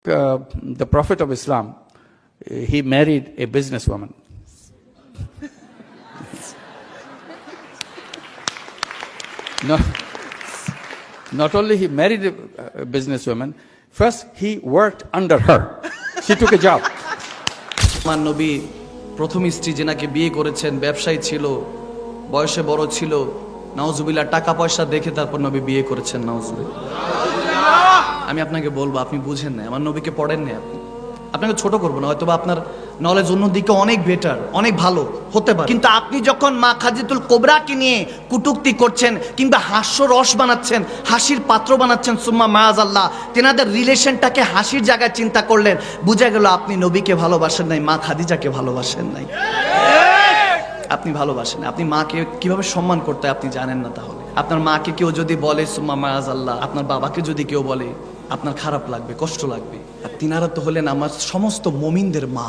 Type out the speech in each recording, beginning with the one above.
The Prophet of Islam, he married a businesswoman. No, not only he married a businesswoman, first he worked under her. She took a job. আমার নবী প্রথম স্ত্রী যেনাকে বিয়ে করেছেন ব্যবসায়ী ছিল, বয়সে বড় ছিল, নাউজুবিল্লাহ টাকা পয়সা দেখে তারপর নবী বিয়ে করেছেন। নাউজুবিল্লাহ। আমি আপনাকে বলবো, আপনি বুঝেন না, আমার নবীকে পড়েন না। আপনাকে ছোট করবো না, হয়তো আপনার নলেজ অন্যদিকে অনেক বেটার, অনেক ভালো হতে পারে, কিন্তু আপনি যখন মা খাদিজাতুল কুবরাকে নিয়ে কুটুক্তি করছেন কিংবা হাস্যরস বানাচ্ছেন, হাসির পাত্র বানাচ্ছেন, সুম্মা মাআযাল্লাহ তেনাদের রিলেশনটাকে হাসির জায়গায় চিন্তা করলেন, বুঝা গেল আপনি নবীকে ভালোবাসেন নাই, মা খাদিজাকে ভালোবাসেন নাই। আপনি ভালোবাসেন, আপনি মাকে কিভাবে সম্মান করতে হয় আপনি জানেন না। তাহলে আপনার মাকে কেউ যদি বলে সুম্মা মাআযাল্লাহ, আপনার বাবাকে যদি কেউ বলে আপনার খারাপ লাগবে, কষ্ট লাগবে। আর তিনারা তো হলেন আমার সমস্ত মুমিনদের মা,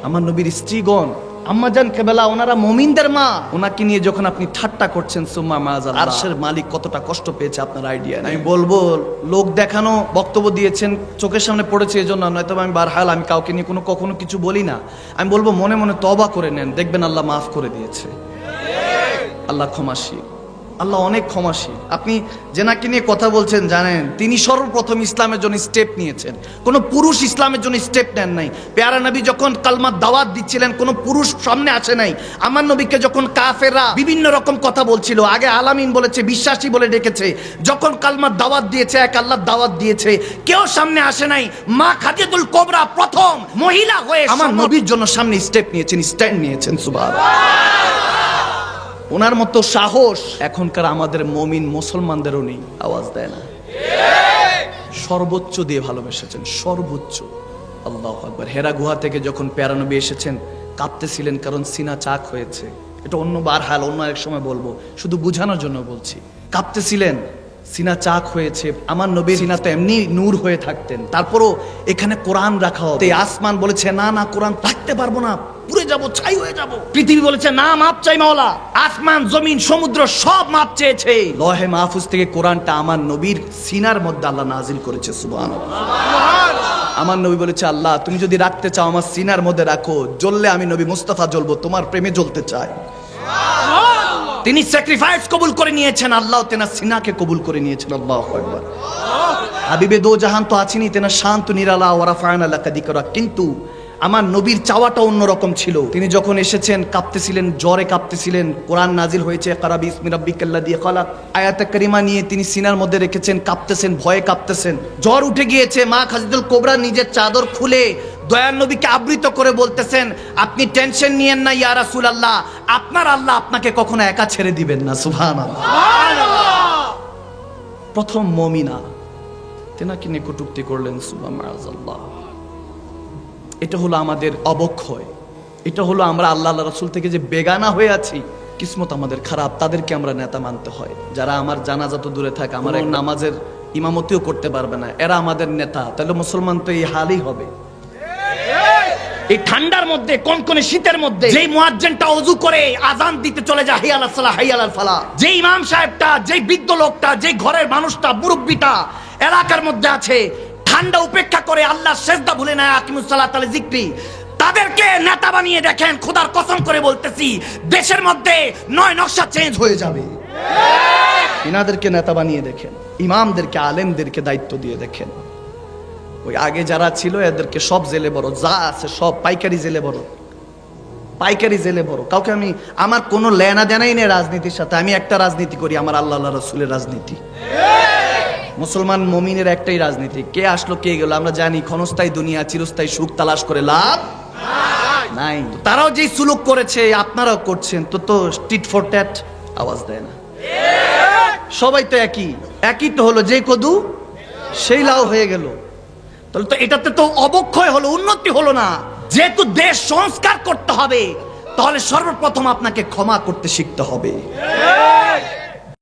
আমার নবীর স্ত্রীগণ, আম্মাজান কেবলা, ওনারা মুমিনদের মা। ওনাকে নিয়ে যখন আপনি ঠাট্টা করছেন সুম্মা মাআযাল্লাহ, আরশের মালিক কতটা কষ্ট পেয়েছে আপনার আইডিয়া নেই। আমি বলবো লোক দেখানো বক্তব্য দিয়েছেন, চোখের সামনে পড়েছে এজন্য নয়তো আমি বারহাল আমি কাউকে নিয়ে কখনো কিছু বলি না। আমি বলবো মনে মনে তওবা করে নেন, দেখবেন আল্লাহ মাফ করে দিয়েছে। আল্লাহ ক্ষমাশীল, আল্লাহ অনেক ক্ষমাশীল। আপনি যেনাকে নিয়ে কথা বলছেন জানেন, তিনি সর্বপ্রথম ইসলামের জন্য স্টেপ নিয়েছেন, কোন পুরুষ ইসলামের জন্য স্টেপ নেন নাই। পেয়ারা নবী যখন কালমার দাওয়াত দিচ্ছিলেন কোন পুরুষ সামনে আসে নাই। আমার নবীকে যখন কাফেররা বিভিন্ন রকম কথা বলছিল, আগে আলামিন বলেছে, বিশ্বাসী বলে ডেকেছে, যখন কালমার দাওয়াত দিয়েছে, এক আল্লাহর দাওয়াত দিয়েছে, কেউ সামনে আসে নাই। মা খাদিজাতুল কুবরা প্রথম মহিলা হয়ে আমার নবীর জন্য সামনে স্টেপ নিয়েছেন, স্ট্যান্ড নিয়েছেন। সুবহানাল্লাহ। ওনার মতো সাহস এখনকার আমাদের মুমিন মুসলমানদেরও নেই, আওয়াজ দেয় না। সর্বোচ্চ দিয়ে ভালোবেসেছেন, সর্বোচ্চ। আল্লাহু আকবার। হেরা গুহা থেকে যখন প্যারা নবী এসেছেন কাঁপতেছিলেন, কারণ সিনা চাক হয়েছে। এটা অন্যবার হাল, অন্য এক সময় বলবো, শুধু বুঝানোর জন্য বলছি। কাঁপতেছিলেন, সিনা চাক হয়েছে। আমার নবী সিনা তো এমনি নূর হয়ে থাকতেন, তারপরও এখানে কোরআন রাখা হবে। আসমান বলেছে না না, কোরআন রাখতে পারবো না, পুড়ে যাব, ছাই হয়ে যাব। পৃথিবী বলেছে না, মাপ চাই মাওলা। আসমান, জমিন, সমুদ্র সব মাপ চেয়েছে। লহে মাহফুজ থেকে কোরআনটা আমার নবীর সিনার মধ্যে আল্লাহ নাজিল করেছে। সুবহানাল্লাহ। আমার নবী বলেছে, আল্লাহ তুমি যদি রাখতে চাও আমার সিনার মধ্যে রাখো, জ্বললে আমি নবী মুস্তাফা জ্বলবো, তোমার প্রেমে জ্বলতে চাই। তিনি স্যাক্রিফাইস কবুল করে নিয়েছেন, আল্লাহ তেনার সিনাকে কবুল করে নিয়েছেন। আল্লাহু আকবার। হাবিবে দো জাহান তো আছেনই, তেনার শান্ত নিরালা ওয়া রাফা'না লাকা যিকরা। কিন্তু আমার নবীর চাওয়াটা অন্যরকম ছিল। তিনি যখন এসেছেন কাঁপতেছিলেন, জ্বরে কাঁপতেছিলেন। কোরআন নাজিল হয়েছে, ইকরা বিসমি রাব্বিকাল্লাযী খালাক, আয়াতে কারিমা নিয়ে তিনি সিনার মধ্যে রেখেছেন, কাঁপতেছেন, ভয়ে কাঁপতেছেন, জ্বর উঠে গিয়েছে। মা খাদিজাতুল কুবরা নিজের চাদর খুলে দয়ার নবীকে আবৃত করে বলতেছেন, আপনি টেনশন নিয়েন না ইয়া রাসূলুল্লাহ, আপনার আল্লাহ আপনাকে কখনো একা ছেড়ে দিবেন না। সুবহানাল্লাহ। প্রথম মুমিনা, তেনাকে নিয়ে কটূক্তি করলেন। সুবহানাল্লাহ। এটা হলো আমাদের অবক্ষয়, এটা হলো আমরা আল্লাহ রাসূল থেকে যে বেগানা হয়ে আছি, কিসমত আমাদের খারাপ, তাদেরকে আমরা নেতা মানতে হয়। যারা আমার জানাজা তো দূরে থাকে, আমার এক নামাজের ইমামতিও করতে পারবে না, এরা আমাদের নেতা, তাহলে মুসলমান তো এই হালই হবে। এই ঠান্ডার মধ্যে, কনকনে শীতের মধ্যে, যেই মুয়াজ্জিনটা ওযু করে আযান দিতে চলে যায়, হাইয়া আলাস সালাহ, হাইয়া আলাল ফালাহ, যেই ইমাম সাহেবটা, যেই বৃদ্ধ লোকটা, যেই ঘরের মানুষটা, মুরব্বিটা এলাকার মধ্যে আছে, ঠান্ডা উপেক্ষা করে আল্লাহ সেজদা ভুলে না, আকিমুস সালাত আলা যিকরি, তাদেরকে নেতা বানিয়ে দেখেন, খোদার কসম করে বলতেছি, দেশের মধ্যে নয় নকশা চেঞ্জ হয়ে যাবে। ইনাদেরকে নেতা বানিয়ে দেখেন, ইমামদেরকে, আলেমদেরকে দায়িত্ব দিয়ে দেখেন। ওই আগে যারা ছিল এদেরকে সব জেলে বড়, যা আছে সব পাইকারি জেলে বড়, পাইকারি জেলে বড়। কাউকে আমি, আমার কোনো লেনা দেনাই নেই রাজনীতির সাথে। আমি একটা রাজনীতি করি, আমার আল্লাহ রাসূলের রাজনীতি। মুসলমান মুমিনের একটাই রাজনীতি, কে আসলো কে গেল আমরা জানি। ক্ষণস্থায়ী দুনিয়া, চিরস্থায়ী সুখ তালাশ করে লাভ নাই। তারাও যেই সুলুক করেছে আপনারাও করছেন, তো টিট ফর ট্যাট, আওয়াজ দেয় না। সবাই তো একই তো হলো, যে কদু সেই লাউ হয়ে গেল। তাহলে তো এটাতে তো অবক্ষয় হলো, উন্নতি হলো না। যেহেতু দেশ সংস্কার করতে হবে, তাহলে সর্বপ্রথম আপনাকে ক্ষমা করতে শিখতে হবে।